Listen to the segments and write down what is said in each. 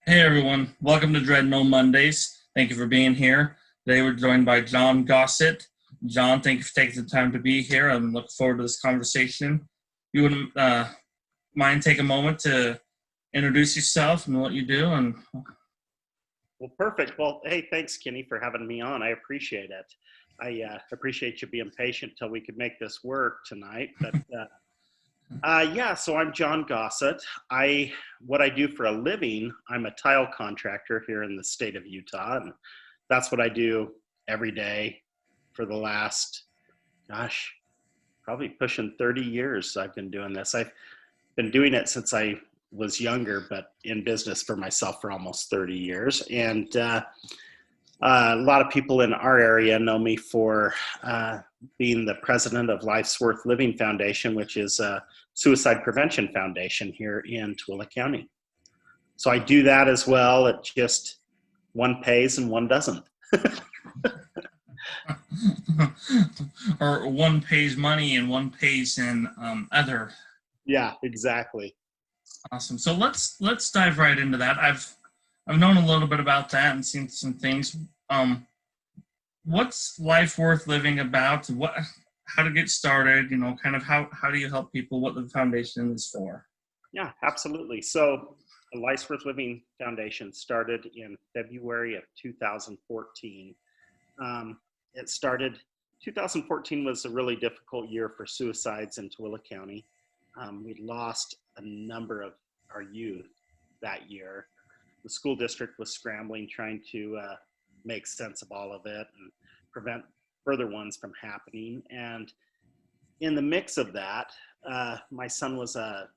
Hey everyone, welcome to Dread No Mondays. Thank you for being here. Today we're joined by Jon Gossett. Jon, thank you for taking the time to be here. I'm looking forward to this conversation. You wouldn't mind take a moment to introduce yourself and what you do? And Well, perfect. Well, hey, thanks, Kenny, for having me on. I appreciate it. I appreciate you being patient till we could make this work tonight. So I'm Jon Gossett. What I do for a living, I'm a tile contractor here in the state of Utah, and that's what I do every day for the last, gosh, probably pushing 30 years. I've been doing this. I've been doing it since I was younger, but in business for myself for almost 30 years. And a lot of people in our area know me for being the president of Life's Worth Living Foundation, which is a suicide prevention foundation here in Tooele County. So I do that as well. It just one pays and one doesn't. or one pays money and one pays in other. Yeah, exactly. Awesome. So let's dive right into that. I've known a little bit about that and seen some things. What's life worth living about? How to get started? Kind of how do you help people? What the foundation is for? Yeah, absolutely. So the Life's Worth Living Foundation started in February of 2014. It started, 2014 was a really difficult year for suicides in Tooele County. We lost a number of our youth that year. The school district was scrambling, trying to make sense of all of it and prevent further ones from happening. And in the mix of that, my son was a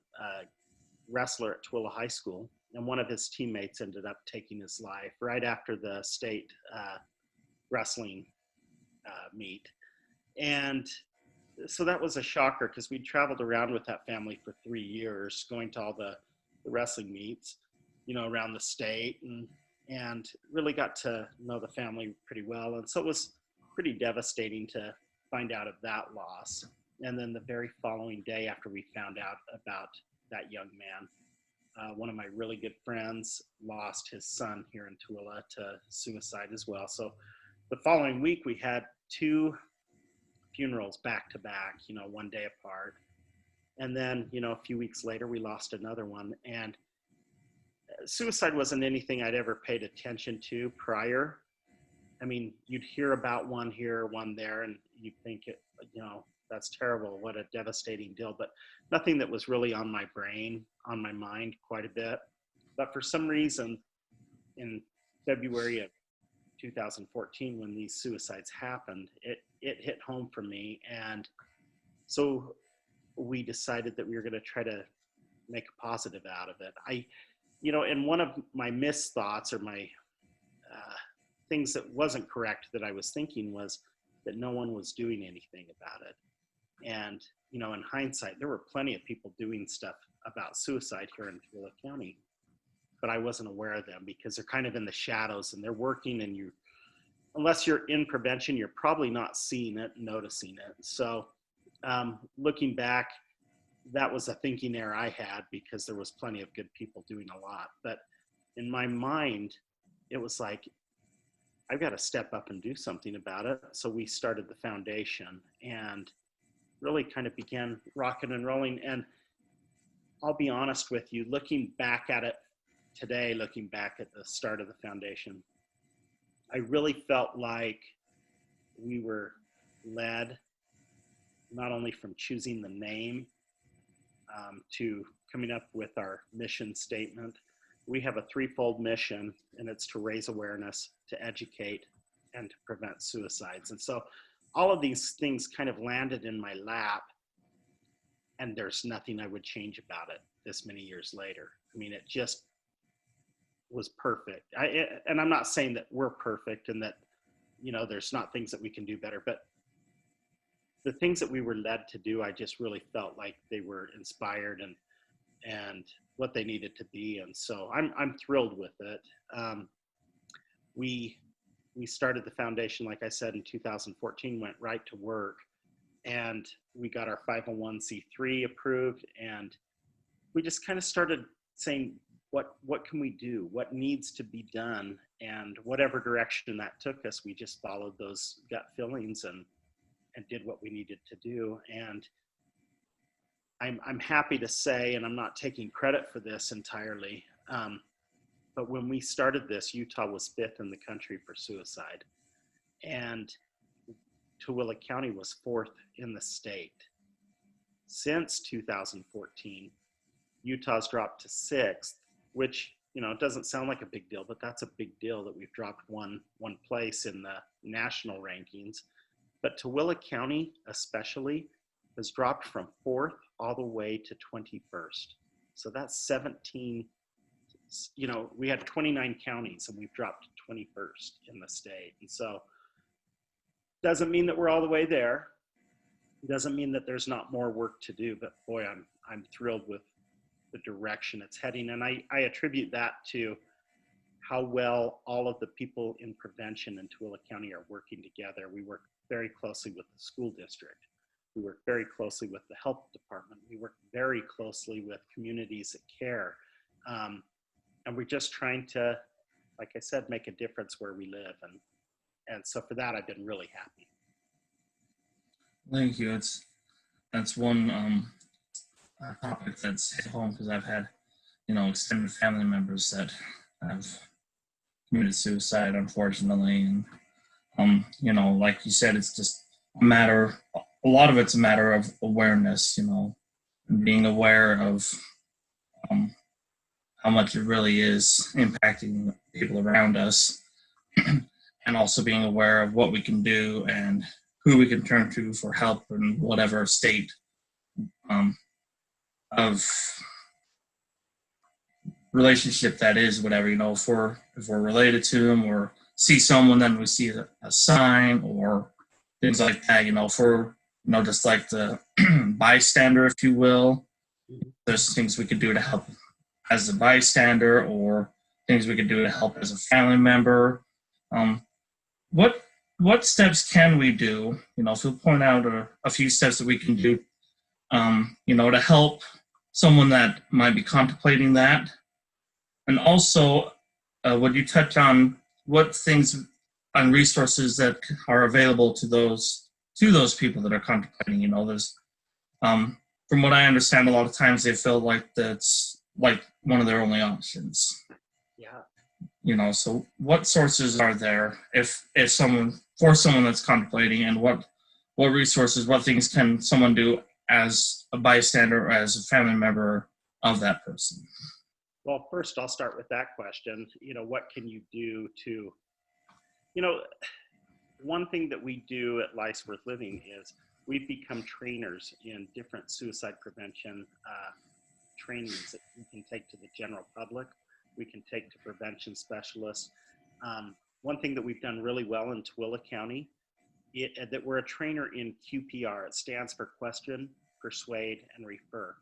wrestler at Tooele High School, and one of his teammates ended up taking his life right after the state wrestling meet. And so that was a shocker because we traveled around with that family for 3 years, going to all the wrestling meets, around the state, and really got to know the family pretty well. And so it was pretty devastating to find out of that loss. And then the very following day after we found out about that young man, one of my really good friends lost his son here in Tooele to suicide as well. So the following week we had 2 funerals back to back, one day apart. And then, a few weeks later, we lost another one. And suicide wasn't anything I'd ever paid attention to prior. I mean, you'd hear about one here, one there, and you'd think, that's terrible. What a devastating deal. But nothing that was really on my brain, on my mind quite a bit. But for some reason, in February of 2014, when these suicides happened, it hit home for me. And so we decided that we were going to try to make a positive out of it. And one of my missed thoughts or my things that wasn't correct that I was thinking was that no one was doing anything about it. And, in hindsight, there were plenty of people doing stuff about suicide here in Tooele County, but I wasn't aware of them because they're kind of in the shadows and they're working, and unless you're in prevention, you're probably not seeing it, noticing it. So looking back, that was a thinking error I had because there was plenty of good people doing a lot. But in my mind, it was like, I've got to step up and do something about it. So we started the foundation and really kind of began rocking and rolling. And I'll be honest with you, looking back at it today, looking back at the start of the foundation, I really felt like we were led not only from choosing the name to coming up with our mission statement. We have a 3-fold mission, and it's to raise awareness, to educate, and to prevent suicides. And so all of these things kind of landed in my lap, and there's nothing I would change about it this many years later. I mean, it just was perfect. And I'm not saying that we're perfect and that, there's not things that we can do better, but the things that we were led to do, I just really felt like they were inspired and what they needed to be. And so I'm thrilled with it. We started the foundation, like I said, in 2014, went right to work, and we got our 501c3 approved, and we just kind of started saying, what can we do? What needs to be done? And whatever direction that took us, we just followed those gut feelings and did what we needed to do. And I'm happy to say, and I'm not taking credit for this entirely, but when we started this, Utah was 5th in the country for suicide, and Tooele County was 4th in the state. Since 2014, Utah's dropped to 6th, which, you know, it doesn't sound like a big deal, but that's a big deal that we've dropped one place in the national rankings. But Tooele County especially has dropped from 4th all the way to 21st. So that's 17, you know, we had 29 counties and we've dropped to 21st in the state. And so doesn't mean that we're all the way there. Doesn't mean that there's not more work to do, but boy, I'm thrilled with the direction it's heading. And I attribute that to how well all of the people in prevention in Tooele County are working together. We work very closely with the school district. We work very closely with the health department. We work very closely with communities that care. And we're just trying to, like I said, make a difference where we live. And so for that, I've been really happy. Thank you. That's one topic that's hit home because I've had, you know, extended family members that have committed suicide, unfortunately. And, you know, like you said, it's just a lot of it's a matter of awareness, you know, and being aware of how much it really is impacting people around us, and also being aware of what we can do and who we can turn to for help in whatever state of relationship that is, whatever, you know, if we're related to them or see someone, then we see a sign or things like that, you know, for, you know, just like the bystander, if you will. There's things we could do to help as a bystander or things we could do to help as a family member. What steps can we do? You know, if you'll point out a few steps that we can do, you know, to help someone that might be contemplating that. And also, would you touch on what things and resources that are available to those people that are contemplating? You know, there's, from what I understand, a lot of times they feel like that's like one of their only options. Yeah. You know, so what sources are there if someone that's contemplating, and what resources, what things can someone do as a bystander or as a family member of that person? Well, first I'll start with that question. You know, what can you do to, you know, one thing that we do at Life's Worth Living is we've become trainers in different suicide prevention trainings that we can take to the general public. We can take to prevention specialists. One thing that we've done really well in Tooele County, that we're a trainer in QPR. It stands for Question, Persuade, and Refer.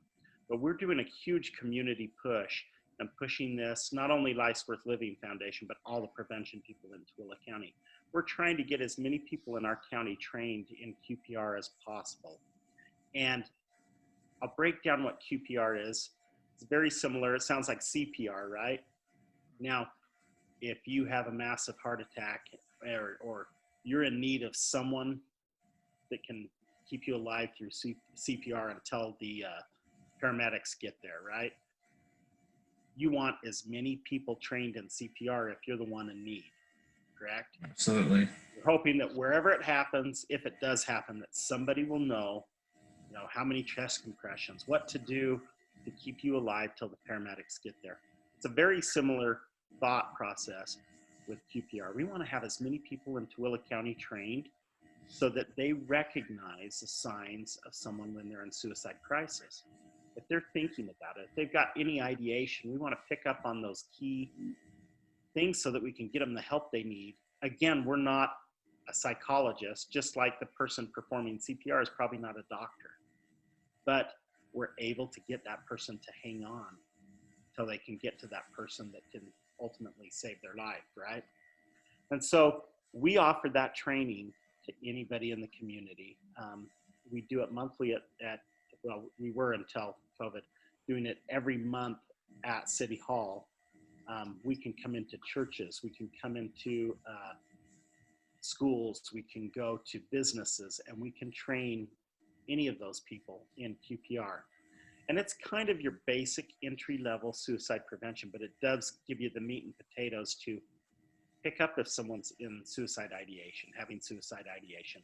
But we're doing a huge community push and pushing this, not only Life's Worth Living Foundation, but all the prevention people in Tooele County. We're trying to get as many people in our county trained in QPR as possible. And I'll break down what QPR is. It's very similar. It sounds like CPR, right? Now, if you have a massive heart attack or you're in need of someone that can keep you alive through CPR until the paramedics get there, right? You want as many people trained in CPR if you're the one in need, correct? Absolutely. We're hoping that wherever it happens, if it does happen, that somebody will know, you know, how many chest compressions, what to do to keep you alive till the paramedics get there. It's a very similar thought process with QPR. We want to have as many people in Tooele County trained so that they recognize the signs of someone when they're in suicide crisis. If they're thinking about it, if they've got any ideation, we want to pick up on those key things so that we can get them the help they need. Again, we're not a psychologist, just like the person performing CPR is probably not a doctor, but we're able to get that person to hang on till they can get to that person that can ultimately save their life, right? And so we offer that training to anybody in the community. We do it monthly well, we were until COVID, doing it every month at City Hall. We can come into churches. We can come into schools. We can go to businesses, and we can train any of those people in QPR. And it's kind of your basic entry-level suicide prevention, but it does give you the meat and potatoes to pick up if someone's in suicide ideation, having suicide ideation.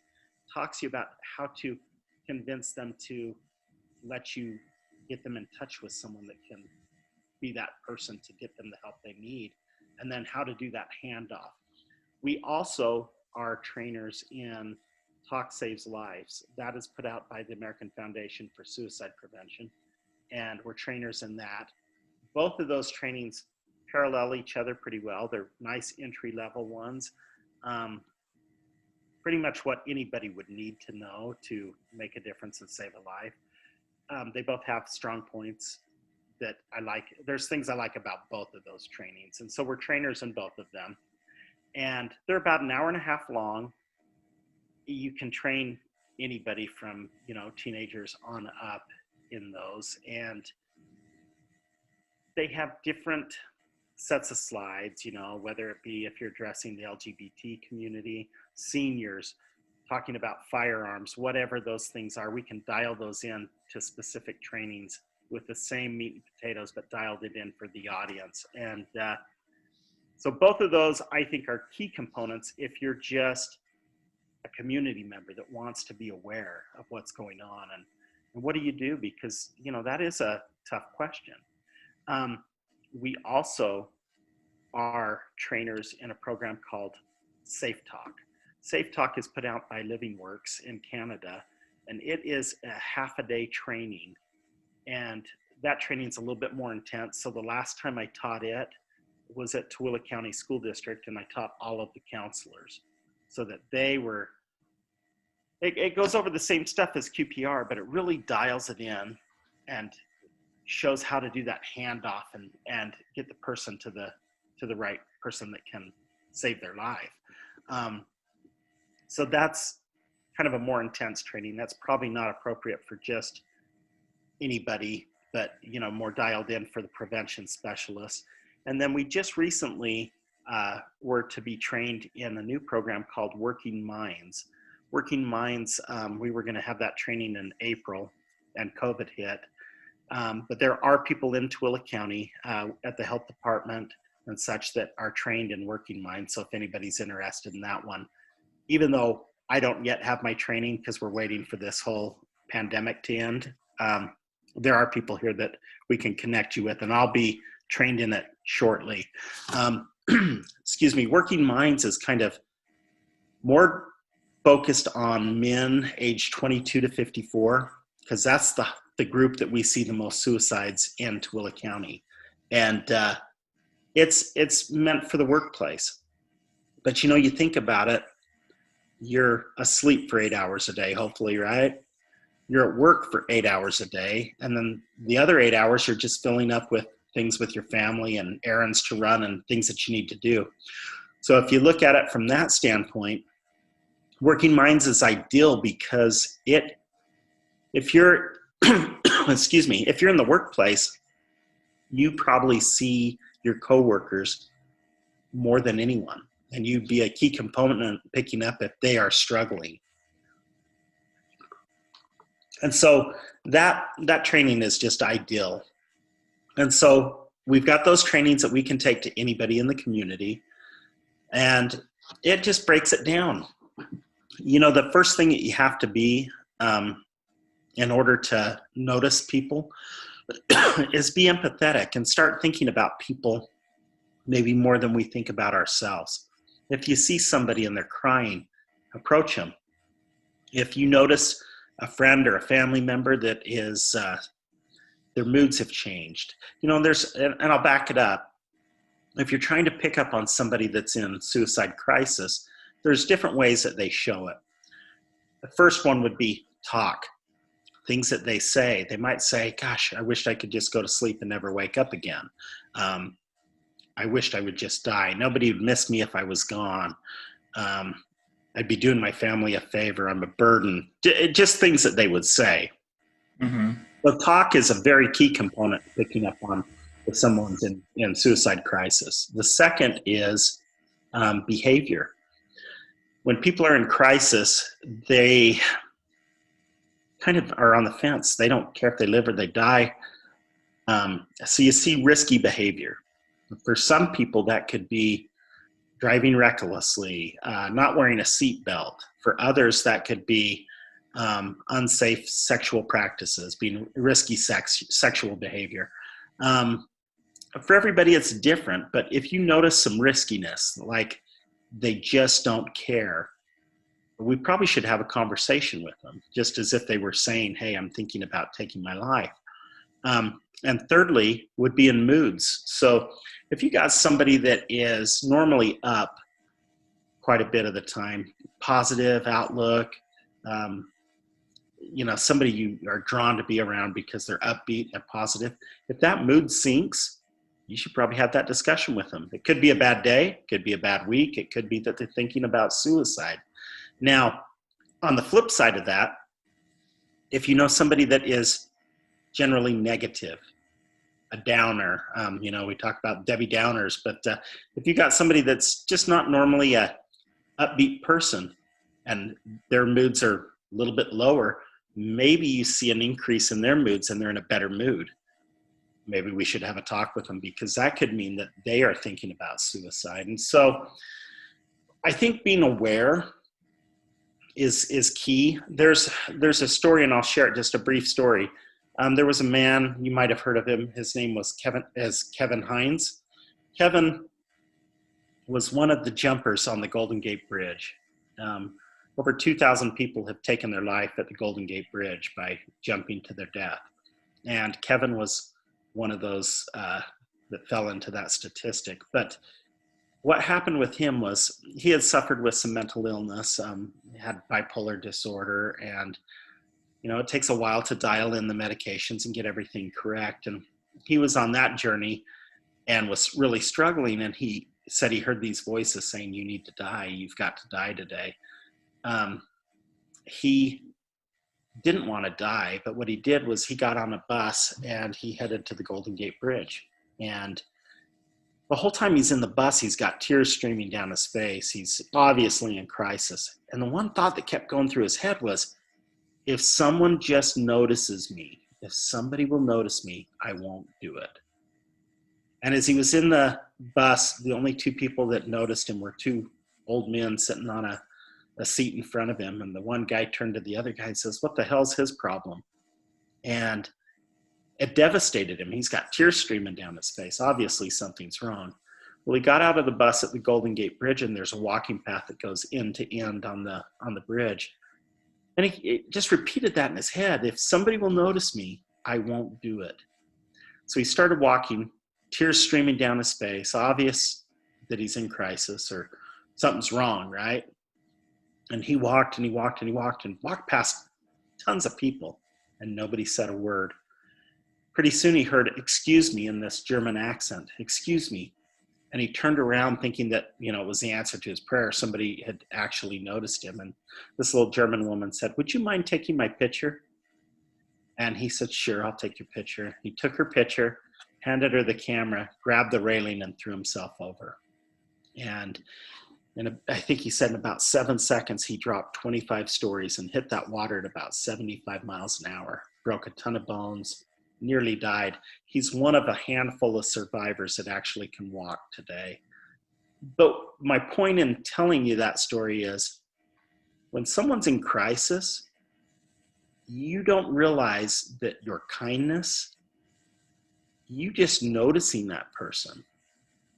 Talks to you about how to convince them to let you get them in touch with someone that can be that person to get them the help they need, and then how to do that handoff. We also are trainers in Talk Saves Lives. That is put out by the American Foundation for Suicide Prevention, and we're trainers in that. Both of those trainings parallel each other pretty well. They're nice entry-level ones. Pretty much what anybody would need to know to make a difference and save a life. They both have strong points that I like. There's things I like about both of those trainings. And so we're trainers in both of them. And they're about an hour and a half long. You can train anybody from, teenagers on up in those. And they have different sets of slides, whether it be if you're addressing the LGBT community, seniors, talking about firearms, whatever those things are, we can dial those in to specific trainings with the same meat and potatoes, but dialed it in for the audience. And so both of those, I think, are key components if you're just a community member that wants to be aware of what's going on. And what do you do? Because, that is a tough question. We also are trainers in a program called Safe Talk. Safe Talk is put out by Living Works in Canada, and it is a half-a-day training. And that training is a little bit more intense. So the last time I taught it was at Tooele County School District, and I taught all of the counselors so that they were, it goes over the same stuff as QPR, but it really dials it in and shows how to do that handoff and get the person to the right person that can save their life. So that's kind of a more intense training. That's probably not appropriate for just anybody, but more dialed in for the prevention specialists. And then we just recently were to be trained in a new program called Working Minds. Working Minds, we were going to have that training in April, and COVID hit. But there are people in Tooele County at the health department and such that are trained in Working Minds. So if anybody's interested in that one, even though I don't yet have my training because we're waiting for this whole pandemic to end, there are people here that we can connect you with, and I'll be trained in it shortly. Excuse me. Working Minds is kind of more focused on men aged 22 to 54, because that's the group that we see the most suicides in Tooele County. And it's meant for the workplace. But you think about it, you're asleep for 8 hours a day, hopefully, right? You're at work for 8 hours a day, and then the other 8 hours you're just filling up with things with your family and errands to run and things that you need to do. So if you look at it from that standpoint, Working Minds is ideal because if you're excuse me, if you're in the workplace, you probably see your coworkers more than anyone, and you'd be a key component in picking up if they are struggling. And so that training is just ideal. And so we've got those trainings that we can take to anybody in the community, and it just breaks it down. The first thing that you have to be in order to notice people is be empathetic and start thinking about people maybe more than we think about ourselves. If you see somebody and they're crying, approach them. If you notice a friend or a family member that is, their moods have changed, and I'll back it up. If you're trying to pick up on somebody that's in suicide crisis, there's different ways that they show it. The first one would be talk. Things that they say. They might say, gosh, I wished I could just go to sleep and never wake up again. I wished I would just die. Nobody would miss me if I was gone. I'd be doing my family a favor. I'm a burden. Just things that they would say. Mm-hmm. So talk is a very key component picking up on if someone's in suicide crisis. The second is behavior. When people are in crisis, they kind of are on the fence. They don't care if they live or they die. So you see risky behavior. For some people, that could be driving recklessly, not wearing a seatbelt. For others, that could be unsafe sexual practices, being risky sexual behavior. For everybody, it's different. But if you notice some riskiness, like they just don't care, we probably should have a conversation with them, just as if they were saying, hey, I'm thinking about taking my life. And thirdly would be in moods. So if you got somebody that is normally up quite a bit of the time, positive outlook, somebody you are drawn to be around because they're upbeat and positive, if that mood sinks, you should probably have that discussion with them. It could be a bad day, it could be a bad week, it could be that they're thinking about suicide. Now, on the flip side of that, if you know somebody that is generally negative, a downer, we talk about Debbie Downers, but if you got somebody that's just not normally a upbeat person and their moods are a little bit lower, maybe you see an increase in their moods and they're in a better mood. Maybe we should have a talk with them, because that could mean that they are thinking about suicide. And so I think being aware is key. There's a story, and I'll share it, just a brief story. There was a man, you might have heard of him. His name was Kevin Hines. Kevin was one of the jumpers on the Golden Gate Bridge. Over 2,000 people have taken their life at the Golden Gate Bridge by jumping to their death. And Kevin was one of those that fell into that statistic. But what happened with him was he had suffered with some mental illness, had bipolar disorder, and it takes a while to dial in the medications and get everything correct. And he was on that journey and was really struggling. And he said he heard these voices saying, you need to die. You've got to die today. He didn't want to die, but what he did was he got on a bus and he headed to the Golden Gate Bridge. And the whole time he's in the bus, he's got tears streaming down his face. He's obviously in crisis. And the one thought that kept going through his head was, if someone just notices me, if somebody will notice me, I won't do it. And as he was in the bus, the only two people that noticed him were two old men sitting on a seat in front of him. And the one guy turned to the other guy and says, what the hell's his problem? And it devastated him. He's got tears streaming down his face. Obviously something's wrong. Well, he got out of the bus at the Golden Gate Bridge, and there's a walking path that goes end to end on the bridge. And he just repeated that in his head. If somebody will notice me, I won't do it. So he started walking, tears streaming down his face, obvious that he's in crisis or something's wrong, right? And he walked and he walked and he walked and walked past tons of people, and nobody said a word. Pretty soon he heard, excuse me, in this German accent, excuse me. And he turned around thinking that, it was the answer to his prayer. Somebody had actually noticed him. And this little German woman said, would you mind taking my picture? And he said, sure, I'll take your picture. He took her picture, handed her the camera, grabbed the railing, and threw himself over. And I think he said in about 7 seconds, he dropped 25 stories and hit that water at about 75 miles an hour, broke a ton of bones, nearly died. He's one of a handful of survivors that actually can walk today. But my point in telling you that story is, when someone's in crisis, you don't realize that your kindness, you just noticing that person.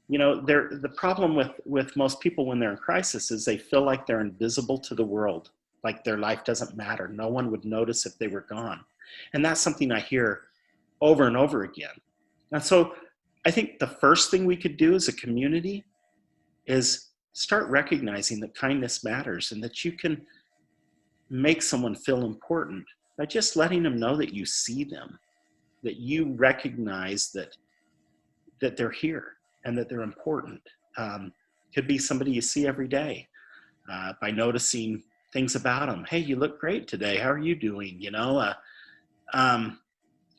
The problem with most people when they're in crisis is they feel like they're invisible to the world, like their life doesn't matter. No one would notice if they were gone. And that's something I hear over and over again. And so I think the first thing we could do as a community is start recognizing that kindness matters, and that you can make someone feel important by just letting them know that you see them, that you recognize that they're here and that they're important. Could be somebody you see every day, by noticing things about them. Hey, you look great today. How are you doing?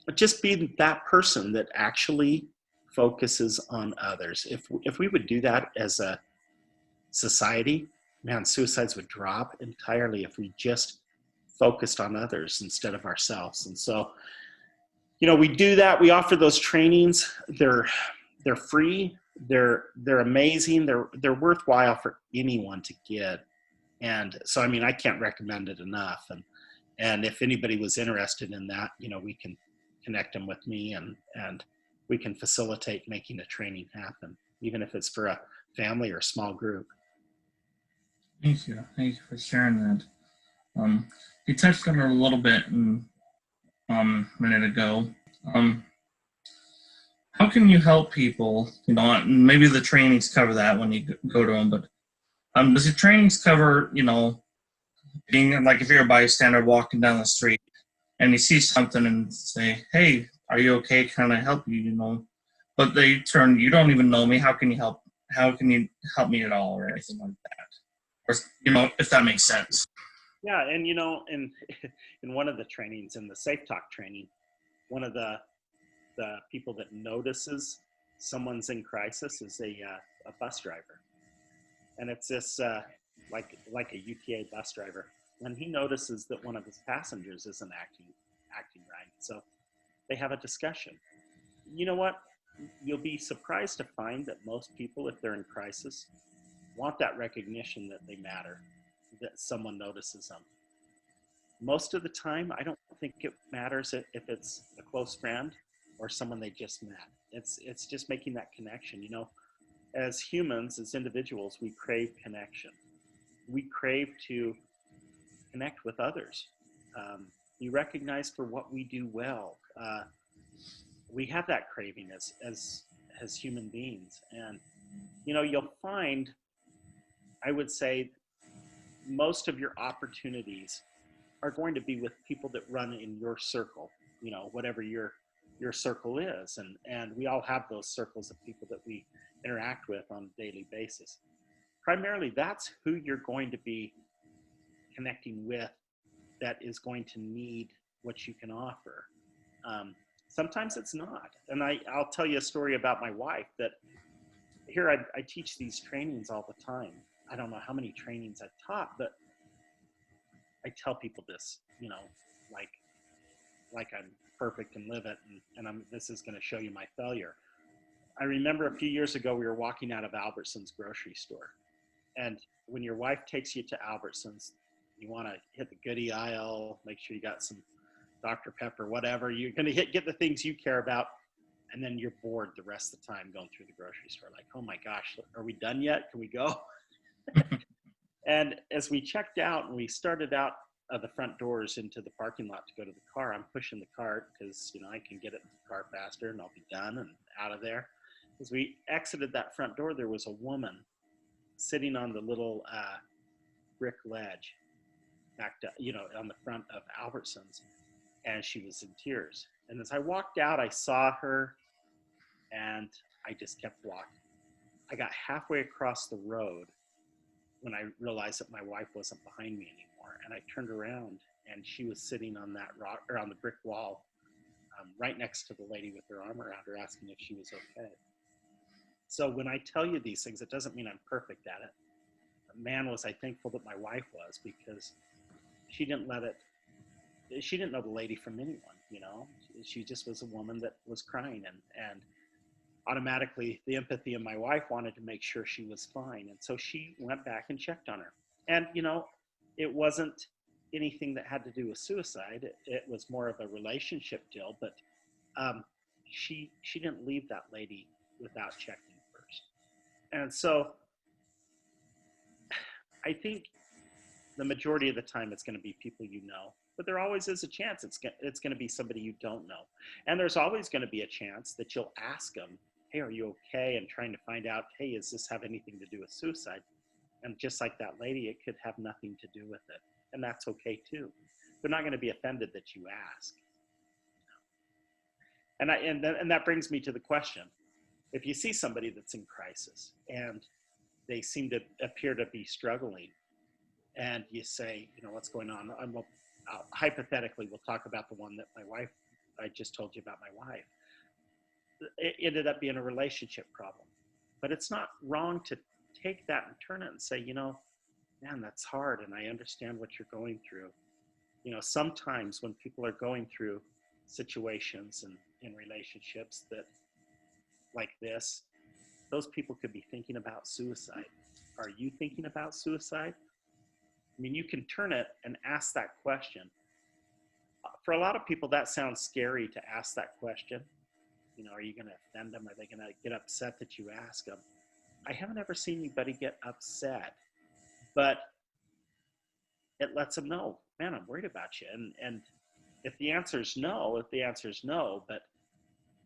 But just be that person that actually focuses on others. If we would do that as a society, man, suicides would drop entirely if we just focused on others instead of ourselves. And so, we do that. We offer those trainings. They're free. They're amazing. They're worthwhile for anyone to get. And so, I can't recommend it enough. And if anybody was interested in that, we can connect them with me, and we can facilitate making a training happen, even if it's for a family or a small group. Thank you. Thank you for sharing that. You touched on it a little bit a minute ago. How can you help people? Maybe the trainings cover that when you go to them, but does your trainings cover, being like if you're a bystander walking down the street and you see something and say, "Hey, are you okay? Can I help you?" But they turn, "You don't even know me. How can you help? How can you help me at all?" or anything like that. Or, if that makes sense. Yeah, and in one of the trainings, in the Safe Talk training, one of the people that notices someone's in crisis is a bus driver, and it's this like a UTA bus driver, and he notices that one of his passengers isn't acting right. So they have a discussion. You know what? You'll be surprised to find that most people, if they're in crisis, want that recognition that they matter, that someone notices them. Most of the time, I don't think it matters if it's a close friend or someone they just met. It's just making that connection. As humans, as individuals, we crave connection. We crave to connect with others. Be recognized for what we do well. We have that craving as human beings, and you'll find, I would say, most of your opportunities are going to be with people that run in your circle, whatever your circle is. And we all have those circles of people that we interact with on a daily basis. Primarily, that's who you're going to be connecting with that is going to need what you can offer. Sometimes it's not. And I'll tell you a story about my wife that here I teach these trainings all the time. I don't know how many trainings I've taught, but I tell people this, like I'm perfect and live it, and this is going to show you my failure. I remember a few years ago, we were walking out of Albertsons grocery store. And when your wife takes you to Albertsons, you want to hit the goodie aisle, make sure you got some Dr. Pepper, whatever. You're going to get the things you care about. And then you're bored the rest of the time going through the grocery store. Like, oh my gosh, are we done yet? Can we go? And as we checked out and we started out of the front doors into the parking lot to go to the car, I'm pushing the cart because, I can get it to the car faster and I'll be done and out of there. As we exited that front door, there was a woman sitting on the little brick ledge back to, on the front of Albertsons, and she was in tears. And as I walked out, I saw her and I just kept walking. I got halfway across the road when I realized that my wife wasn't behind me anymore. And I turned around and she was sitting on that rock, or on the brick wall, right next to the lady with her arm around her, asking if she was okay. So when I tell you these things, it doesn't mean I'm perfect at it. Man, was I thankful that my wife was, because she didn't know the lady from anyone, She just was a woman that was crying, and automatically the empathy in my wife wanted to make sure she was fine. And so she went back and checked on her. And, it wasn't anything that had to do with suicide. It was more of a relationship deal, but she didn't leave that lady without checking first. And so I think the majority of the time it's going to be people but there always is a chance it's going to be somebody you don't know. And there's always going to be a chance that you'll ask them, "Hey, are you okay?" and trying to find out, "Hey, does this have anything to do with suicide?" And just like that lady, it could have nothing to do with it. And that's okay too. They're not going to be offended that you ask. And that brings me to the question. If you see somebody that's in crisis and they seem to appear to be struggling, and you say, "What's going on?" Hypothetically, we'll talk about the one that I just told you about my wife. it ended up being a relationship problem. But it's not wrong to take that and turn it and say, man, that's hard, and I understand what you're going through. Sometimes when people are going through situations and in relationships that like this, those people could be thinking about suicide. Are you thinking about suicide? I mean, you can turn it and ask that question. For a lot of people, that sounds scary to ask that question. Are you going to offend them? Are they going to get upset that you ask them? I haven't ever seen anybody get upset, but it lets them know, man, I'm worried about you. And if the answer is no, but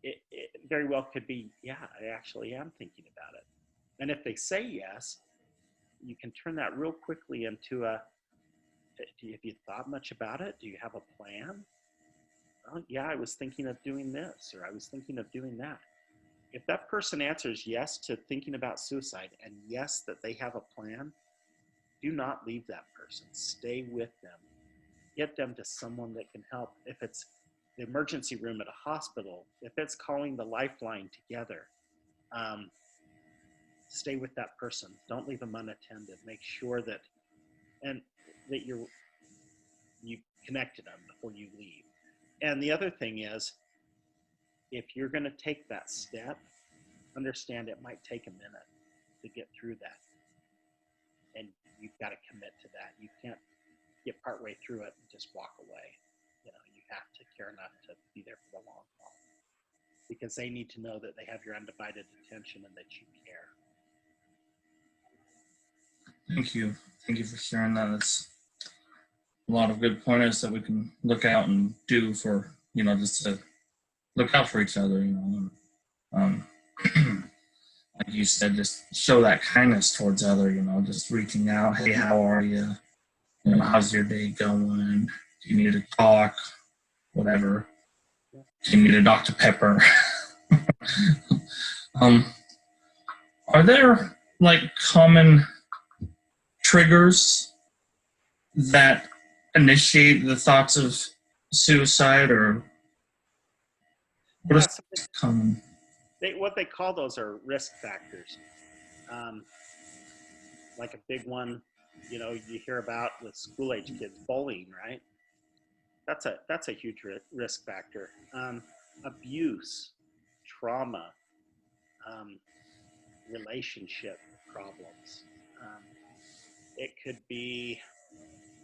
it very well could be, yeah, I actually am thinking about it. And if they say yes, you can turn that real quickly into have you thought much about it? Do you have a plan? Well, yeah, I was thinking of doing this, or I was thinking of doing that. If that person answers yes to thinking about suicide and yes that they have a plan, do not leave that person. Stay with them. Get them to someone that can help. If it's the emergency room at a hospital, if it's calling the Lifeline together, stay with that person. Don't leave them unattended. Make sure that you connected them before you leave. And the other thing is, if you're going to take that step, understand it might take a minute to get through that. And you've got to commit to that. You can't get partway through it and just walk away. You have to care enough to be there for the long haul, because they need to know that they have your undivided attention and that you care. Thank you. Thank you for sharing that. It's a lot of good pointers that we can look out and do for, just to look out for each other, like you said, just show that kindness towards other, just reaching out. Hey, how are you? How's your day going? Do you need to talk? Whatever. Do you need a Dr. Pepper? Are there common triggers that initiate the thoughts of suicide, or what is common? What they call those are risk factors. Like a big one, you hear about with school-age kids, bullying, right? That's a huge risk factor. Abuse, trauma, relationship problems. It could be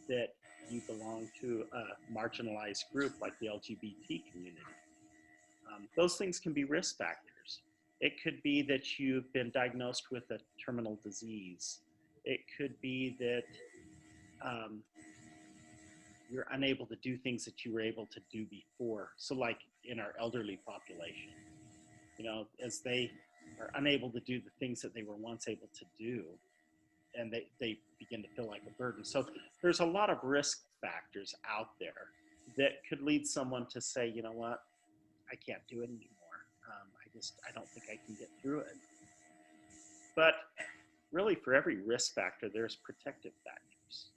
that you belong to a marginalized group like the LGBT community. Those things can be risk factors. It could be that you've been diagnosed with a terminal disease. It could be that you're unable to do things that you were able to do before. So like in our elderly population, as they are unable to do the things that they were once able to do, and they begin to feel like a burden. So there's a lot of risk factors out there that could lead someone to say, you know what, I can't do it anymore. I don't think I can get through it. But really, for every risk factor, there's protective factors.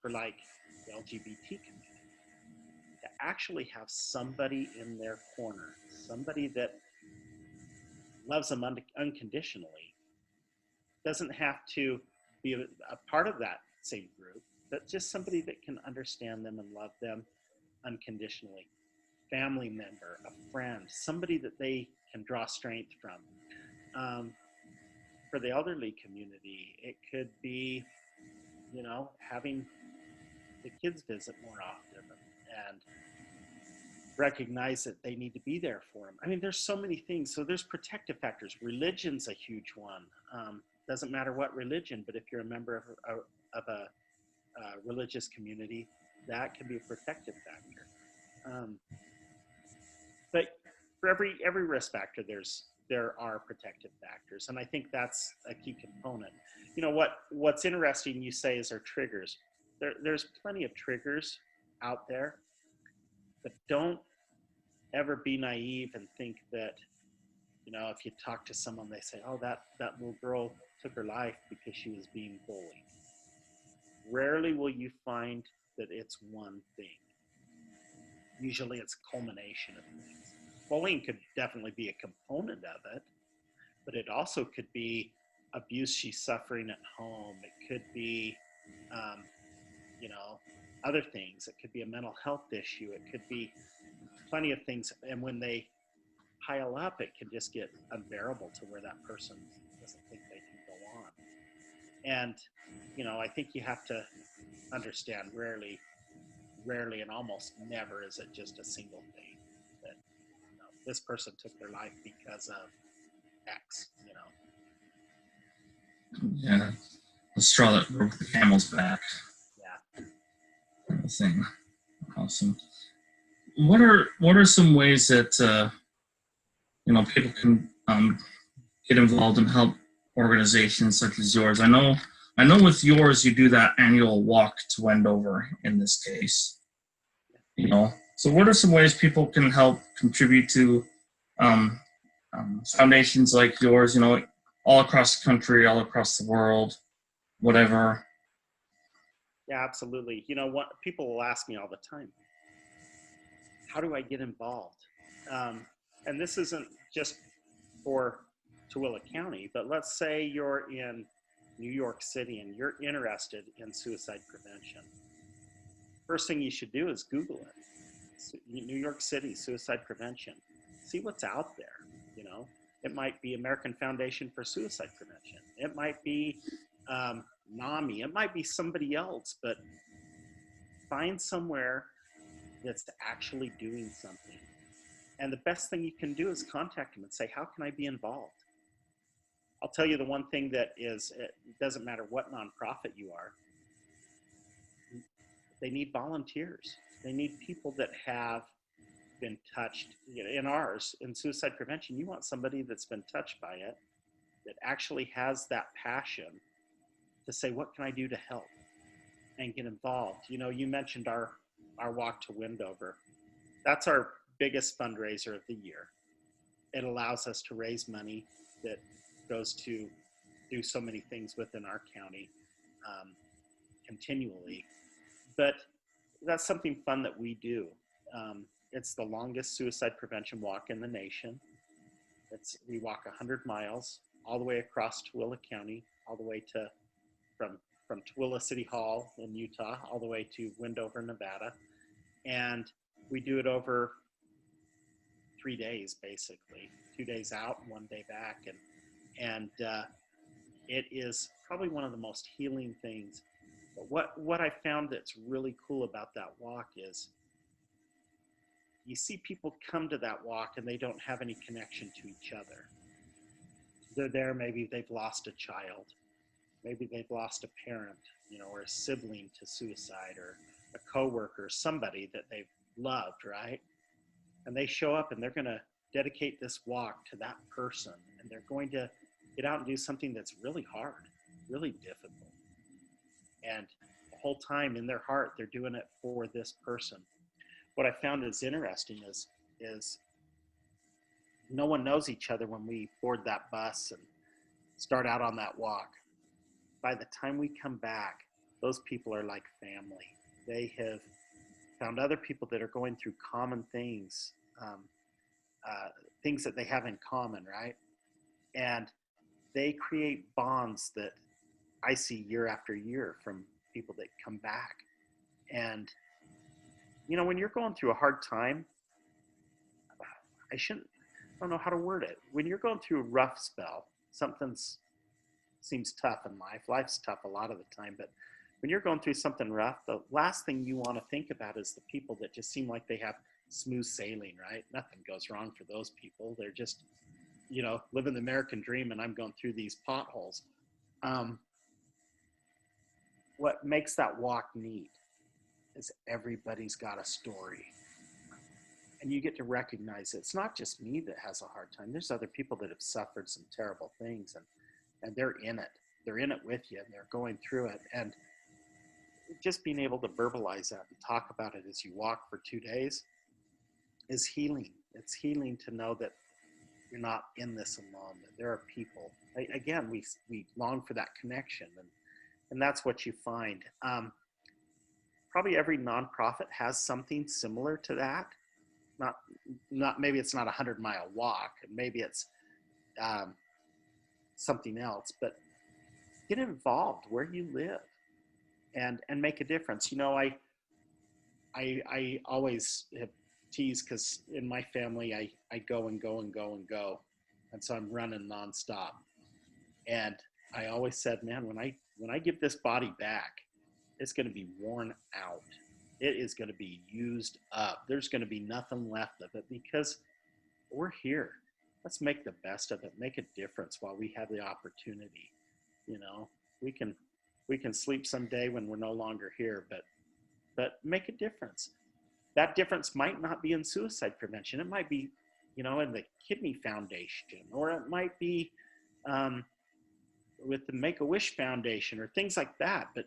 For like the LGBT community, to actually have somebody in their corner, somebody that loves them unconditionally, doesn't have to be a part of that same group, but just somebody that can understand them and love them unconditionally. Family member, a friend, somebody that they can draw strength from. For the elderly community, it could be, having the kids visit more often and recognize that they need to be there for them. I mean, there's so many things. So there's protective factors. Religion's a huge one. Doesn't matter what religion, but if you're a member of a religious community, that can be a protective factor. But for every risk factor, there are protective factors, and I think that's a key component. What's interesting, you say, is our triggers. There's plenty of triggers out there, but don't ever be naive and think that, if you talk to someone, they say, oh, that little girl took her life because she was being bullied. Rarely will you find that it's one thing. Usually it's a culmination of things. bullying could definitely be a component of it, but it also could be abuse she's suffering at home. It could be, um, you know, other things. It could be a mental health issue. It could be plenty of things. And when they pile up, it can just get unbearable to where that person doesn't think they can go on. And, I think you have to understand rarely and almost never is it just a single thing that, this person took their life because of X, Yeah, the straw that broke the camel's back. Yeah. Kind of thing. Awesome. What are some ways that people can get involved and help organizations such as yours? I know with yours you do that annual walk to Wendover in this case. So what are some ways people can help contribute to foundations like yours? All across the country, all across the world, whatever. Yeah, absolutely. What people will ask me all the time, how do I get involved? And this isn't just for Tooele County, but let's say you're in New York City and you're interested in suicide prevention. First thing you should do is Google it. New York City suicide prevention. See what's out there. It might be American Foundation for Suicide Prevention. It might be NAMI. It might be somebody else, but find somewhere that's actually doing something. And the best thing you can do is contact them and say, how can I be involved? I'll tell you the one thing that is, it doesn't matter what nonprofit you are, they need volunteers. They need people that have been touched. In ours, in suicide prevention, you want somebody that's been touched by it, that actually has that passion to say, what can I do to help and get involved? You mentioned our walk to Wendover. That's our biggest fundraiser of the year. It allows us to raise money that goes to do so many things within our county continually. But that's something fun that we do. It's the longest suicide prevention walk in the nation. We walk 100 miles all the way across Tooele County, all the way to from Tooele City Hall in Utah, all the way to Wendover, Nevada. And we do it over 3 days, basically, 2 days out and 1 day back. And it is probably one of the most healing things. But what I found that's really cool about that walk is you see people come to that walk and they don't have any connection to each other. They're there, maybe they've lost a child, maybe they've lost a parent, or a sibling to suicide, or a coworker, somebody that they've loved, right? And they show up and they're going to dedicate this walk to that person, and they're going to get out and do something that's really hard, really difficult. And the whole time in their heart, they're doing it for this person. What I found is interesting is no one knows each other when we board that bus and start out on that walk. By the time we come back, those people are like family. They have found other people that are going through common things, things that they have in common, right? And they create bonds that I see year after year from people that come back. And when you're going through a hard time, I don't know how to word it. When you're going through a rough spell, something seems tough in life. Life's tough a lot of the time, but when you're going through something rough, the last thing you want to think about is the people that just seem like they have smooth sailing, right? Nothing goes wrong for those people. They're just, living the American dream, and I'm going through these potholes. What makes that walk neat is everybody's got a story. And you get to recognize it's not just me that has a hard time. There's other people that have suffered some terrible things, and they're in it. They're in it with you, and they're going through it. And just being able to verbalize that and talk about it as you walk for 2 days is healing. It's healing to know that you're not in this alone, that there are people. Again, we long for that connection, and that's what you find. Probably every nonprofit has something similar to that. not maybe it's not a 100-mile walk, and maybe it's something else, but get involved where you live and make a difference. You know, I always have teased, because in my family I go and go and go and go, and so I'm running nonstop. And I always said, man, when I give this body back, it's going to be worn out. It is going to be used up. There's going to be nothing left of it, because we're here. Let's make the best of it. Make a difference while we have the opportunity. You know, we can sleep someday when we're no longer here, but make a difference. That difference might not be in suicide prevention. It might be, you know, in the Kidney Foundation, or it might be with the Make-A-Wish Foundation or things like that. But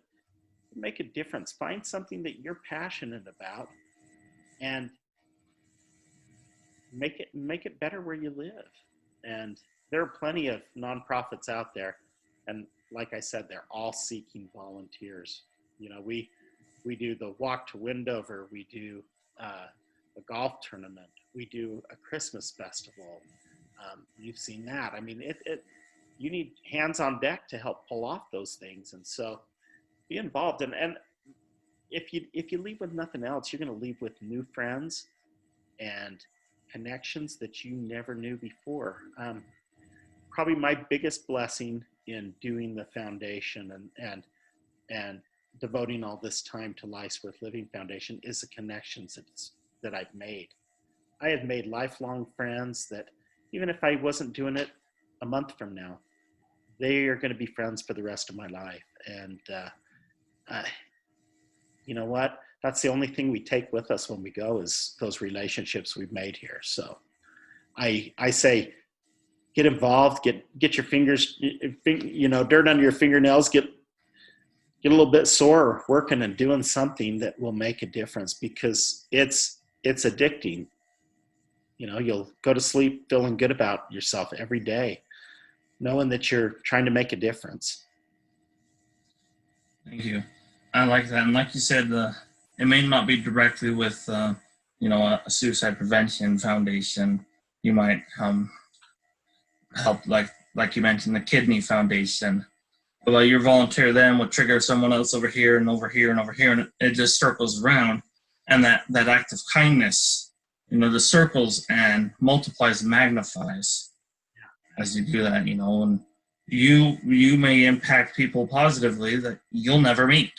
make a difference. Find something that you're passionate about and make it better where you live. And there are plenty of nonprofits out there, and like I said, they're all seeking volunteers. You know, we do the Walk to Windover, we do a golf tournament, we do a Christmas festival. You've seen that. I mean, you need hands on deck to help pull off those things, and so be involved. And if you leave with nothing else, you're going to leave with new friends and connections that you never knew before. Probably my biggest blessing in doing the foundation and devoting all this time to Life's Worth Living Foundation is the connections that I've made. I have made lifelong friends that even if I wasn't doing it a month from now, they are going to be friends for the rest of my life. And you know what? That's the only thing we take with us when we go, is those relationships we've made here. So I say, get involved, get your fingers, you know, dirt under your fingernails, get a little bit sore working and doing something that will make a difference, because it's addicting. You know, you'll go to sleep feeling good about yourself every day, knowing that you're trying to make a difference. Thank you. I like that. And like you said, it may not be directly with, you know, a suicide prevention foundation. You might help, like you mentioned, the Kidney Foundation. Well, your volunteer then would trigger someone else over here and over here and over here, and it just circles around. And that act of kindness, you know, the circles and multiplies and magnifies as you do that, you know, and you may impact people positively that you'll never meet.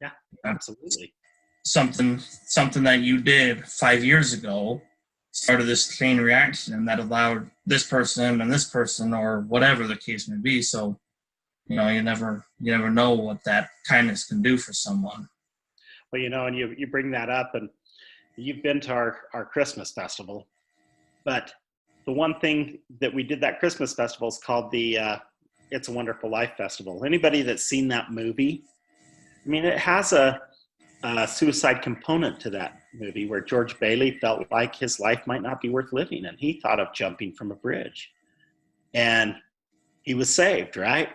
Yeah, absolutely. Something that you did 5 years ago started this chain reaction that allowed this person and this person, or whatever the case may be. So, you know, you never know what that kindness can do for someone. Well, you know, and you bring that up, and you've been to our Christmas festival, but the one thing that we did that Christmas festival is called the It's a Wonderful Life Festival. Anybody that's seen that movie, I mean, it has a suicide component to that movie, where George Bailey felt like his life might not be worth living, and he thought of jumping from a bridge, and he was saved, right?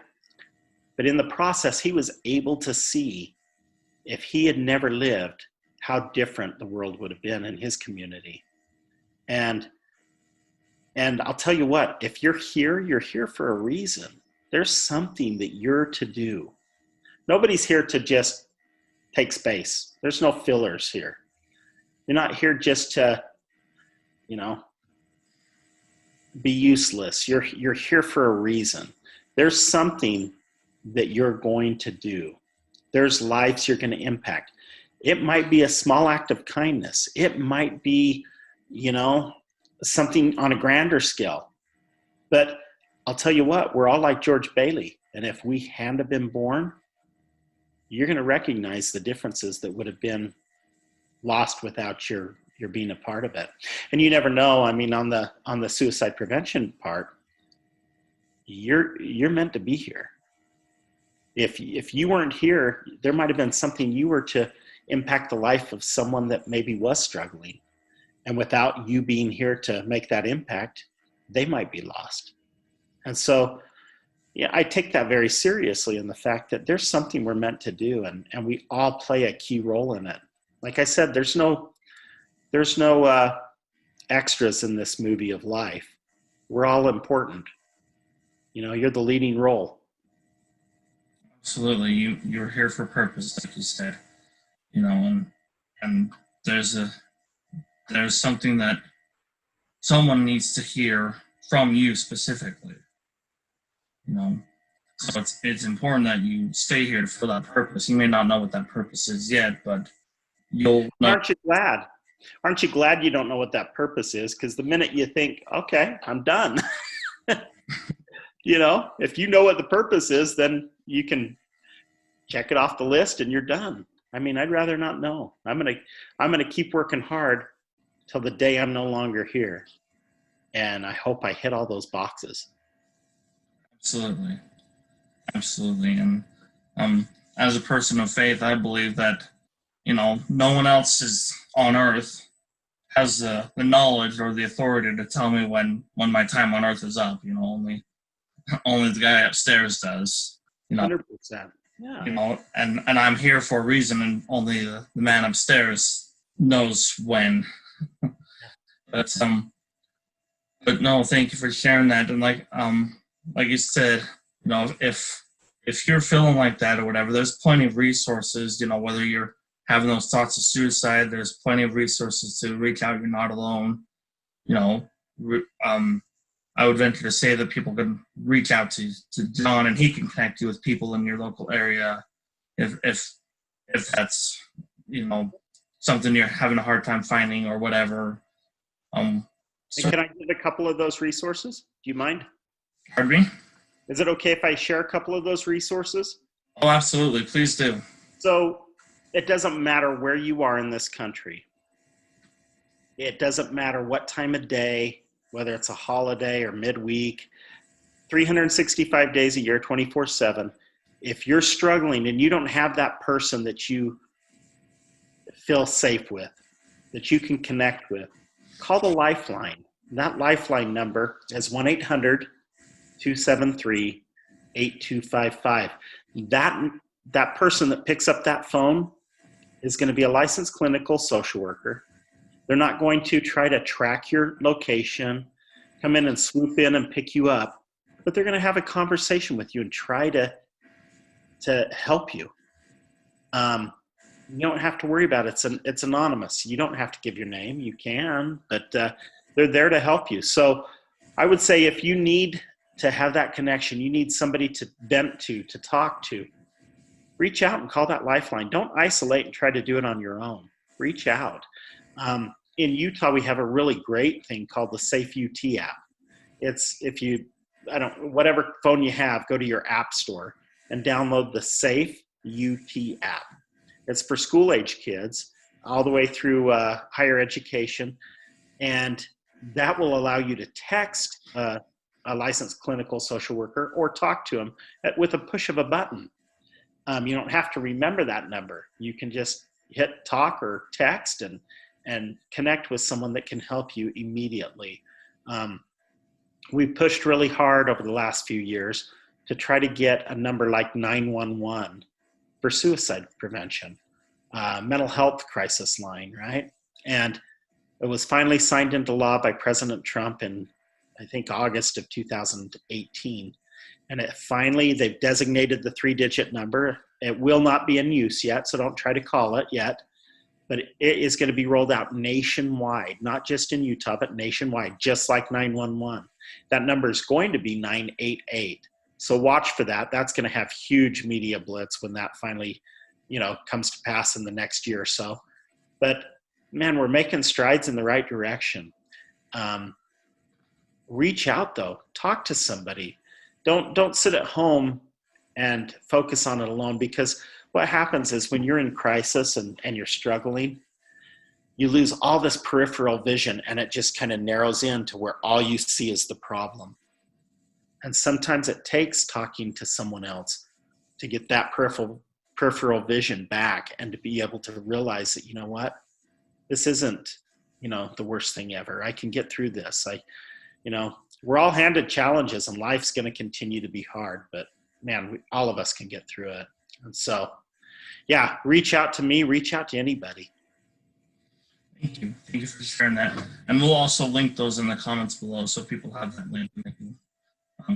But in the process, he was able to see, if he had never lived, how different the world would have been in his community. And I'll tell you what, if you're here for a reason. There's something that you're to do. Nobody's here to just take space. There's no fillers here. You're not here just to, you know, be useless. You're here for a reason. There's something that you're going to do. There's lives you're going to impact. It might be a small act of kindness. It might be, you know, something on a grander scale. But I'll tell you what, we're all like George Bailey. And if we hadn't have been born, you're going to recognize the differences that would have been lost without your being a part of it. And you never know. I mean, on the suicide prevention part, you're meant to be here. If you weren't here, there might have been something you were to impact the life of someone that maybe was struggling. And without you being here to make that impact, they might be lost. And so, yeah, I take that very seriously, in the fact that there's something we're meant to do, and we all play a key role in it. Like I said, there's no there's no extras in this movie of life. We're all important. You're the leading role. Absolutely. You're here for purpose, like you said. And there's something that someone needs to hear from you specifically. So it's important that you stay here to fill that purpose. You may not know what that purpose is yet, but you'll know. Aren't you glad? Aren't you glad you don't know what that purpose is? Because the minute you think, okay, I'm done, if you know what the purpose is, then you can check it off the list and you're done. I mean, I'd rather not know. I'm gonna keep working hard till the day I'm no longer here, and I hope I hit all those boxes. Absolutely. And as a person of faith, I believe that no one else is on earth has the knowledge or the authority to tell me when my time on earth is up. Only the guy upstairs does. 100%. Yeah. And I'm here for a reason, and only the man upstairs knows when. But no, thank you for sharing that. And like you said, if you're feeling like that or whatever, there's plenty of resources. Whether you're having those thoughts of suicide, there's plenty of resources to reach out. You're not alone. I would venture to say that people can reach out to Jon, and he can connect you with people in your local area if that's something you're having a hard time finding or whatever. So can I give a couple of those resources? Do you mind? Pardon me? Is it okay if I share a couple of those resources? Oh, absolutely. Please do. So it doesn't matter where you are in this country. It doesn't matter what time of day, whether it's a holiday or midweek, 365 days a year, 24/7. If you're struggling and you don't have that person that you feel safe with, that you can connect with, call the Lifeline. That Lifeline number is 1-800-273-8255. That person that picks up that phone is going to be a licensed clinical social worker. They're not going to try to track your location, come in and swoop in and pick you up, but they're going to have a conversation with you and try to help you. You don't have to worry about it. It's anonymous. You don't have to give your name. You can, but they're there to help you. So I would say if you need to have that connection, you need somebody to vent to talk to, reach out and call that Lifeline. Don't isolate and try to do it on your own. Reach out. In Utah, we have a really great thing called the Safe UT app. It's whatever phone you have, go to your app store and download the Safe UT app. It's for school age kids all the way through higher education. And that will allow you to text a licensed clinical social worker or talk to them with a push of a button. You don't have to remember that number. You can just hit talk or text and connect with someone that can help you immediately. We've pushed really hard over the last few years to try to get a number like 911 for suicide prevention, mental health crisis line, right? And it was finally signed into law by President Trump in, I think, August of 2018. And they've designated the 3-digit number. It will not be in use yet, so don't try to call it yet. But it is going to be rolled out nationwide, not just in Utah, but nationwide, just like 911. That number is going to be 988. So watch for that. That's going to have huge media blitz when that finally, comes to pass in the next year or so. But man, we're making strides in the right direction. Reach out though. Talk to somebody. Don't sit at home and focus on it alone, because what happens is when you're in crisis and you're struggling, you lose all this peripheral vision and it just kind of narrows in to where all you see is the problem. And sometimes it takes talking to someone else to get that peripheral vision back and to be able to realize that, this isn't, the worst thing ever. I can get through this. We're all handed challenges and life's going to continue to be hard, but man, all of us can get through it. And so, yeah, reach out to me, reach out to anybody. Thank you. Thank you for sharing that. And we'll also link those in the comments below so people have that link and they can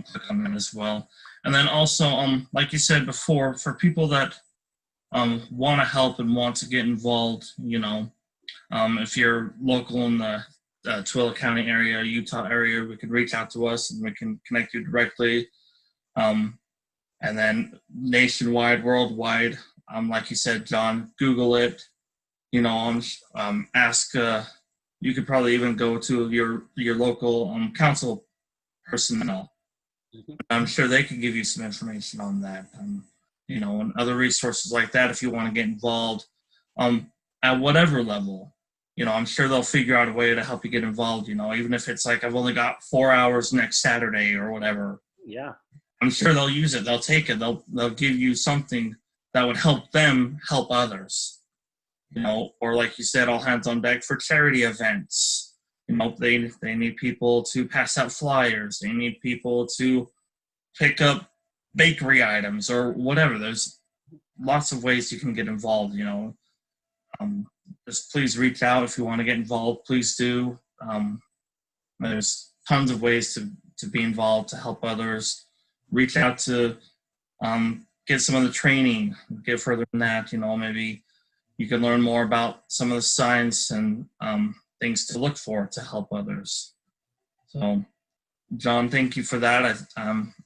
click on that as well. And then also, like you said before, for people that want to help and want to get involved, if you're local in the Tooele County area, Utah area, we could reach out to us and we can connect you directly. And then nationwide, worldwide, like you said, John, Google it. Ask. You could probably even go to your local council personnel. Mhm. I'm sure they could give you some information on that. And other resources like that if you want to get involved at whatever level. I'm sure they'll figure out a way to help you get involved. Even if it's like I've only got 4 hours next Saturday or whatever. Yeah. I'm sure they'll use it. They'll take it. They'll give you something that would help them help others. Or like you said, all hands on deck for charity events. They need people to pass out flyers. They need people to pick up bakery items or whatever. There's lots of ways you can get involved. Just please reach out if you want to get involved. Please do. There's tons of ways to be involved, to help others. Reach out to get some of the training. Get further than that. Maybe you can learn more about some of the science and things to look for to help others. So, John, thank you for that.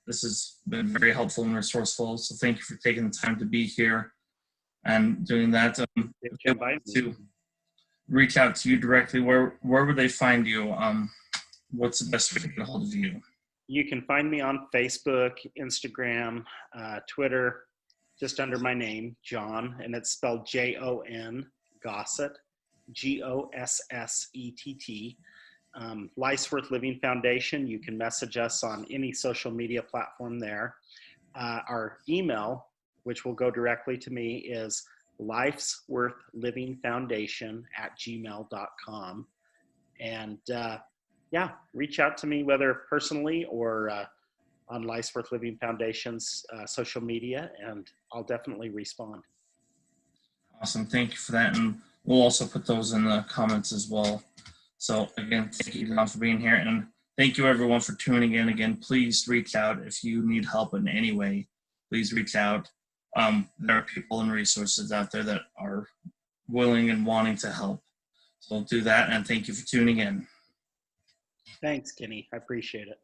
This has been very helpful and resourceful. So thank you for taking the time to be here and doing that. To reach out to you directly, where would they find you? What's the best way to get a hold of you? You can find me on Facebook, Instagram, Twitter, just under my name, Jon, and it's spelled Jon Gossett, Gossett. Life's Worth Living Foundation, you can message us on any social media platform there. Our email, which will go directly to me, is lifesworthlivingfoundation@gmail.com. And reach out to me whether personally or on Life's Worth Living Foundation's social media, and I'll definitely respond. Awesome. Thank you for that. And we'll also put those in the comments as well. So again, thank you, John, for being here. And thank you, everyone, for tuning in. Again, please reach out if you need help in any way. Please reach out. There are people and resources out there that are willing and wanting to help. So do that. And thank you for tuning in. Thanks, Kenny. I appreciate it.